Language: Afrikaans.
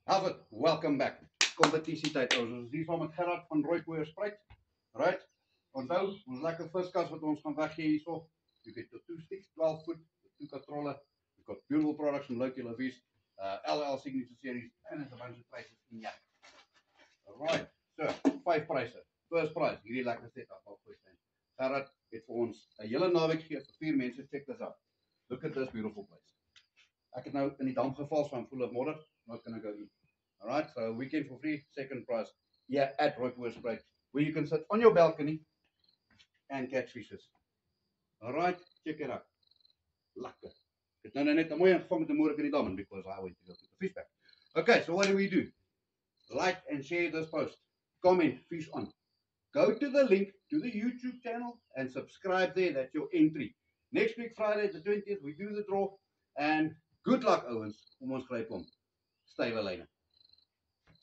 How's it? Welcome back. Kompetisietyd ouens. Ons is hier saam met Gerard van Rooipoort Spruit. Right? Onthou, ons lekker viskas wat ons gaan weggee hierso. You get the 2 sticks, 12 foot, the 2 katrolle. We've got beautiful products from Loki Lavis, LL Signature Series, and there's a bunch of prices in here. Alright, so 5 prices. First price, hierdie lekker setup op Queensland. Gerard het vir ons 'n hele naweek gegee vir 4 mense. Check this out. Look at this beautiful place. Ek het nou in die dam geval, so I'm full of modder. Not gonna go in. Alright, so weekend for free, second price here at Rooipoort Spruit, where you can sit on your balcony and catch fishes. Alright, check it out. Lekker. Ek het nou net 'n mooi gevang met 'n moer in die dam because I went to go to the fish back. Okay, so what do we do? Like and share this post. Comment, fish on. Go to the link to the YouTube channel and subscribe there. That's your entry. Next week, Friday, the 20th, we do the draw. And good luck, Owens. Om ons gryp hom. Stywe lyne.